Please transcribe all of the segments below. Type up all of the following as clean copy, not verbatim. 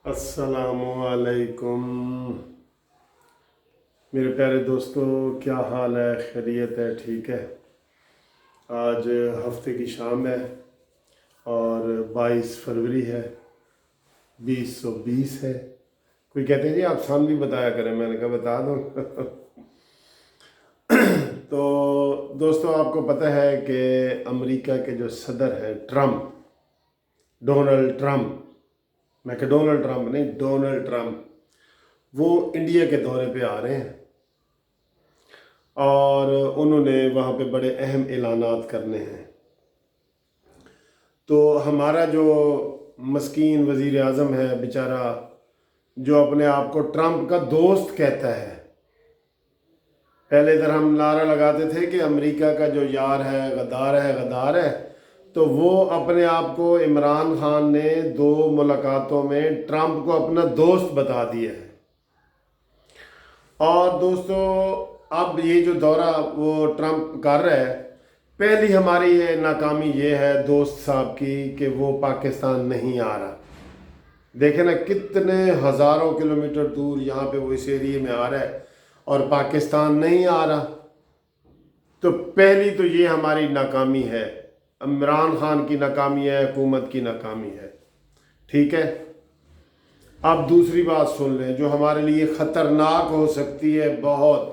अस्सलामुअलैकुम मेरे प्यारे दोस्तों, क्या हाल है? खैरियत है? ठीक है। आज हफ्ते की शाम है और 22 फरवरी है, 2020 है। कोई कहते हैं जी आप सन भी बताया करें, मैंने कहा बता दूं। तो दोस्तों, आपको पता है कि अमेरिका के जो सदर हैं ट्रम्प, डोनाल्ड ट्रम्प, मैं कहा डोनाल्ड ट्रम्प नहीं, डोनाल्ड ट्रम्प, वो इंडिया के दौरे पे आ रहे हैं और उन्होंने वहाँ पे बड़े अहम ऐलानात करने हैं। तो हमारा जो मस्कीन वज़ीर आज़म है बेचारा, जो अपने आप को ट्रम्प का दोस्त कहता है, पहले इधर हम नारा लगाते थे कि अमेरिका का जो यार है गद्दार है, गद्दार है, तो वो अपने आप को इमरान खान ने 2 मुलाकातों में ट्रम्प को अपना दोस्त बता दिया है। और दोस्तों, अब ये जो दौरा वो ट्रम्प कर रहा है, पहली हमारी ये नाकामी ये है दोस्त साहब की कि वो पाकिस्तान नहीं आ रहा। देखे ना कितने हज़ारों किलोमीटर दूर यहाँ पे वो इस एरिए में आ रहा है और पाकिस्तान नहीं आ रहा। तो पहली तो ये हमारी नाकामी है, इमरान खान की नाकामी है, हुकूमत की नाकामी है। ठीक है। अब दूसरी बात सुन लें जो हमारे लिए ख़तरनाक हो सकती है बहुत।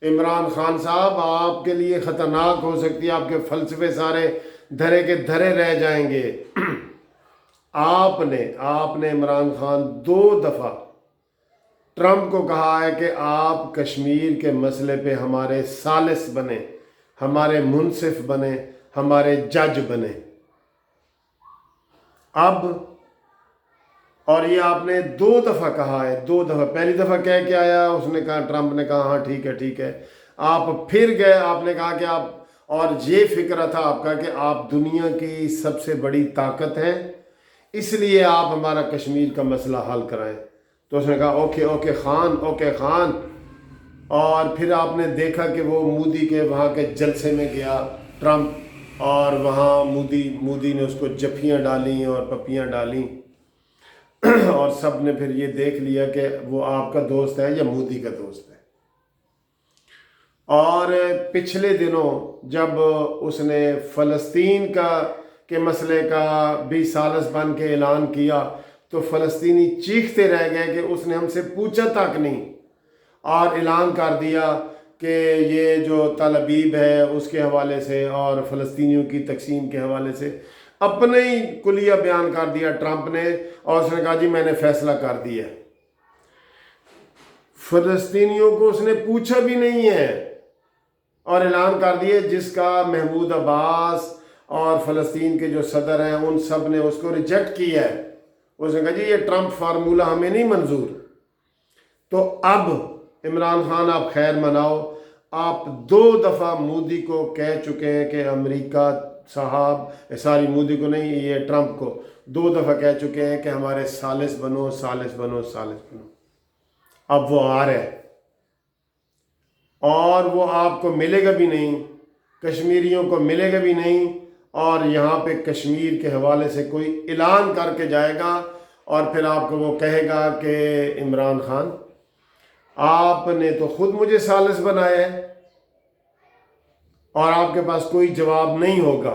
इमरान खान साहब, आपके लिए ख़तरनाक हो सकती है, आपके फ़लसफ़े सारे धरे के धरे रह जाएंगे। आपने इमरान खान 2 दफ़ा ट्रम्प को कहा है कि आप कश्मीर के मसले पे हमारे सालिस बने, हमारे मुनसिफ बने, हमारे जज बने। अब और ये आपने 2 दफ़ा कहा है, 2 दफ़ा। पहली दफ़ा कह के आया, उसने कहा, ट्रम्प ने कहा हाँ ठीक है ठीक है। आप फिर गए, आपने कहा कि आप, और ये फिक्र था आपका कि आप दुनिया की सबसे बड़ी ताकत हैं, इसलिए आप हमारा कश्मीर का मसला हल कराएं। तो उसने कहा okay okay Khan, okay Khan. और फिर आपने देखा कि वो मोदी के वहाँ के जलसे में गया ट्रम्प, और वहाँ मोदी ने उसको जफ्फियाँ डाली और पप्पियाँ डाली और सब ने फिर ये देख लिया कि वो आपका दोस्त है या मोदी का दोस्त है। और पिछले दिनों जब उसने फ़लस्तीन के मसले का भी सालिस बन के ऐलान किया, तो फ़लस्तीनी चीखते रह गए कि उसने हमसे पूछा तक नहीं, और ऐलान कर दिया कि ये जो तल अबीब है उसके हवाले से और फ़लस्तीनियों की तकसीम के हवाले से अपने ही कुलिया बयान कर दिया ट्रम्प ने, और उसने कहा जी मैंने फैसला कर दिया। फ़लस्तीनियों को उसने पूछा भी नहीं है और ऐलान कर दिए, जिसका महमूद अब्बास और फ़लस्तीन के जो सदर हैं उन सब ने उसको रिजेक्ट किया है। उसने कहा जी ये ट्रम्प फार्मूला हमें नहीं मंजूर। तो अब इमरान खान आप खैर मनाओ, आप 2 दफ़ा मोदी को कह चुके हैं कि अमेरिका साहब, सारी मोदी को नहीं, ये ट्रम्प को 2 दफ़ा कह चुके हैं कि हमारे सालिस बनो, सालिस बनो, सालिस बनो। अब वो आ रहे हैं और वो आपको मिलेगा भी नहीं, कश्मीरियों को मिलेगा भी नहीं, और यहाँ पे कश्मीर के हवाले से कोई ऐलान करके जाएगा और फिर आपको वो कहेगा कि इमरान खान आपने तो खुद मुझे सालिस बनाया है, और आपके पास कोई जवाब नहीं होगा।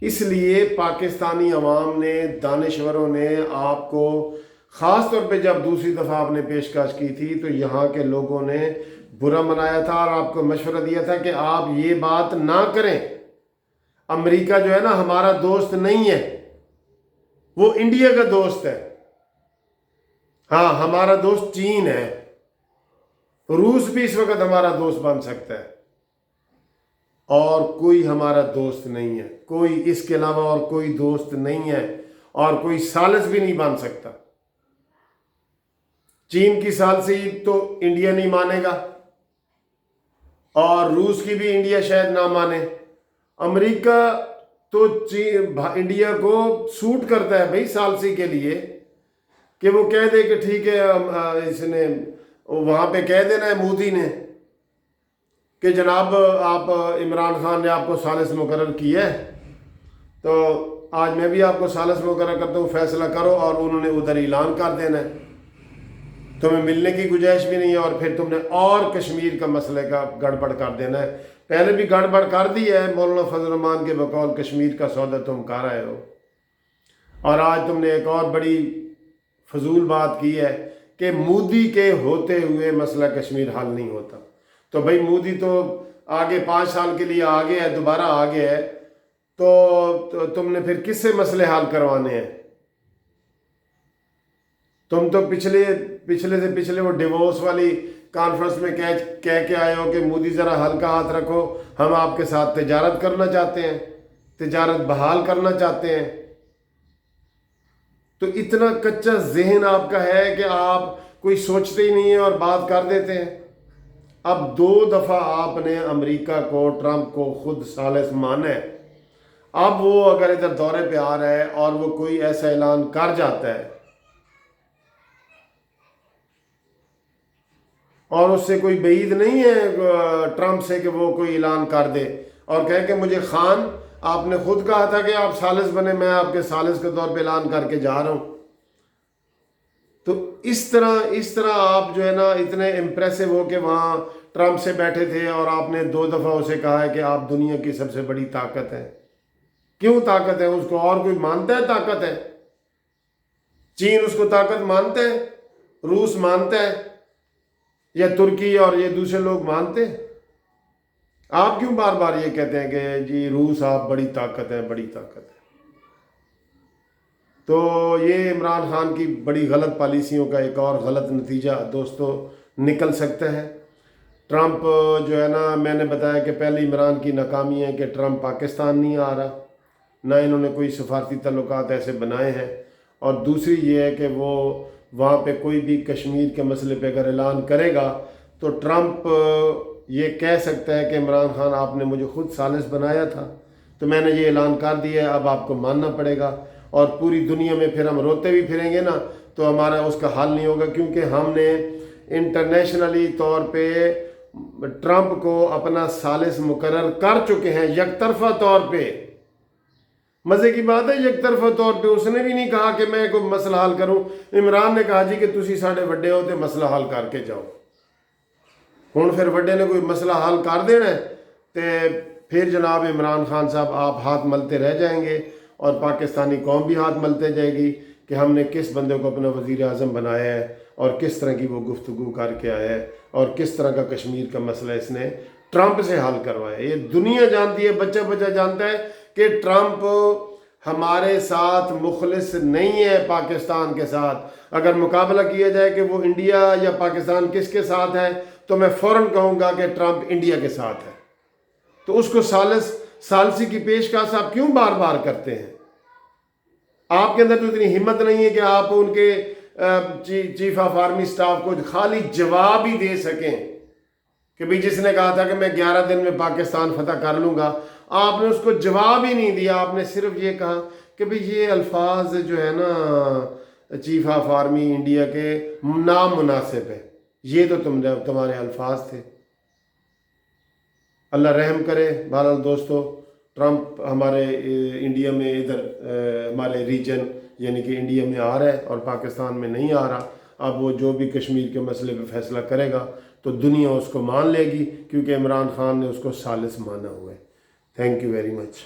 इसलिए पाकिस्तानी अवाम ने, दानिश्वरों ने आपको, ख़ास तौर पे जब दूसरी दफ़ा आपने पेशकश की थी तो यहाँ के लोगों ने बुरा मनाया था और आपको मशवरा दिया था कि आप ये बात ना करें। अमेरिका जो है ना हमारा दोस्त नहीं है, वो इंडिया का दोस्त है। हाँ, हमारा दोस्त चीन है, रूस भी इस वक्त हमारा दोस्त बन सकता है, और कोई हमारा दोस्त नहीं है, कोई इसके अलावा और कोई दोस्त नहीं है, और कोई सालिस भी नहीं बन सकता। चीन की सालसी तो इंडिया नहीं मानेगा, और रूस की भी इंडिया शायद ना माने। अमेरिका तो इंडिया को सूट करता है भाई सालसी के लिए, कि वो कह दे कि ठीक है, इसने वहाँ पे कह देना है मोदी ने कि जनाब आप, इमरान खान ने आपको सालिस मुकर्रर किया है, तो आज मैं भी आपको सालिस मुकर्रर करता हूँ, फैसला करो, और उन्होंने उधर ऐलान कर देना है, तुम्हें मिलने की गुंजाइश भी नहीं है, और फिर तुमने और कश्मीर का मसले का गड़बड़ कर देना है। पहले भी गड़बड़ कर दी है, मौलाना फजल रहमान के बकौल कश्मीर का सौदा तुम कर रहे हो, और आज तुमने एक और बड़ी फजूल बात की है कि मोदी के होते हुए मसला कश्मीर हल नहीं होता। तो भाई मोदी तो आगे 5 साल के लिए आगे है, दोबारा आगे है, तो तुमने फिर किससे मसले हल करवाने हैं? तुम तो पिछले से पिछले वो डिवोर्स वाली कॉन्फ्रेंस में कह के आए हो कि मोदी ज़रा हल्का हाथ रखो, हम आपके साथ तिजारत करना चाहते हैं, तिजारत बहाल करना चाहते हैं। तो इतना कच्चा जहन आपका है कि आप कोई सोचते ही नहीं है और बात कर देते हैं। अब 2 दफ़ा आपने अमेरिका को, ट्रंप को खुद सालिस माना है। अब वो अगर इधर दौरे पे आ रहा है और वो कोई ऐसा ऐलान कर जाता है और उससे कोई बईद नहीं है ट्रंप से कि वो कोई ऐलान कर दे और कहे कि मुझे खान, आपने खुद कहा था कि आप सालिस बने, मैं आपके सालिस के तौर पे ऐलान करके जा रहा हूँ। तो इस तरह आप जो है ना इतने इम्प्रेसिव हो के वहाँ ट्रंप से बैठे थे और आपने 2 दफ़ा उसे कहा है कि आप दुनिया की सबसे बड़ी ताकत है। क्यों ताकत है? उसको और कोई मानता है ताकत है? चीन उसको ताकत मानता है? रूस मानता है? या तुर्की और ये दूसरे लोग मानते हैं? आप क्यों बार बार ये कहते हैं कि जी रूस आप बड़ी ताकत है, बड़ी ताकत है? तो ये इमरान खान की बड़ी गलत पॉलिसियों का एक और गलत नतीजा दोस्तों निकल सकता है। ट्रंप जो है ना, मैंने बताया कि पहले इमरान की नाकामी है कि ट्रंप पाकिस्तान नहीं आ रहा, ना इन्होंने कोई सफारती ताल्लुकात ऐसे बनाए हैं, और दूसरी ये है कि वो वहाँ पे कोई भी कश्मीर के मसले पे अगर ऐलान करेगा तो ट्रंप ये कह सकता है कि इमरान खान आपने मुझे खुद सालिस बनाया था, तो मैंने ये ऐलान कर दिया है, अब आपको मानना पड़ेगा। और पूरी दुनिया में फिर हम रोते भी फिरेंगे ना, तो हमारा उसका हल नहीं होगा, क्योंकि हमने इंटरनेशनली तौर पे ट्रंप को अपना सालिस मुकर्रर कर चुके हैं यकतरफा तौर पे। मज़े की बात है, यकतरफा तौर पे उसने भी नहीं कहा कि मैं कोई मसला हल करूं। इमरान ने कहा जी कि तुसी साढ़े वड्डे हो तो मसला हल करके जाओ। हुण फिर वड्डे ने कोई मसला हल कर देना है तो फिर जनाब इमरान खान साहब आप हाथ मलते रह जाएंगे और पाकिस्तानी कौम भी हाथ मलते जाएगी कि हमने किस बंदे को अपना वज़ीर आज़म बनाया है और किस तरह की वो गुफ्तगू करके आया है और किस तरह का कश्मीर का मसला इसने ट्रंप से हल करवाया। ये दुनिया जानती है, बच्चा बच्चा जानता है कि ट्रंप हमारे साथ मुखलिस नहीं है पाकिस्तान के साथ। अगर मुकाबला किया जाए कि वो इंडिया या पाकिस्तान किसके साथ है, तो मैं फ़ौरन कहूँगा कि ट्रंप इंडिया के साथ है। तो उसको सालसी की पेशकश आप क्यों बार बार करते हैं? आपके अंदर तो इतनी हिम्मत नहीं है कि आप उनके चीफ ऑफ आर्मी स्टाफ को खाली जवाब ही दे सकें कि भाई जिसने कहा था कि मैं 11 दिन में पाकिस्तान फतह कर लूँगा, आपने उसको जवाब ही नहीं दिया। आपने सिर्फ ये कहा कि भाई ये अल्फाज जो है ना चीफ ऑफ आर्मी इंडिया के नामुनासिब है, ये तो तुम्हारे अल्फाज थे। अल्लाह रहम करे। बहरहाल दोस्तों, ट्रंप हमारे इंडिया में इधर हमारे रीजन यानी कि इंडिया में आ रहा है और पाकिस्तान में नहीं आ रहा। अब वो जो भी कश्मीर के मसले पे फैसला करेगा तो दुनिया उसको मान लेगी, क्योंकि इमरान खान ने उसको सालिस माना हुआ है। Thank you very much.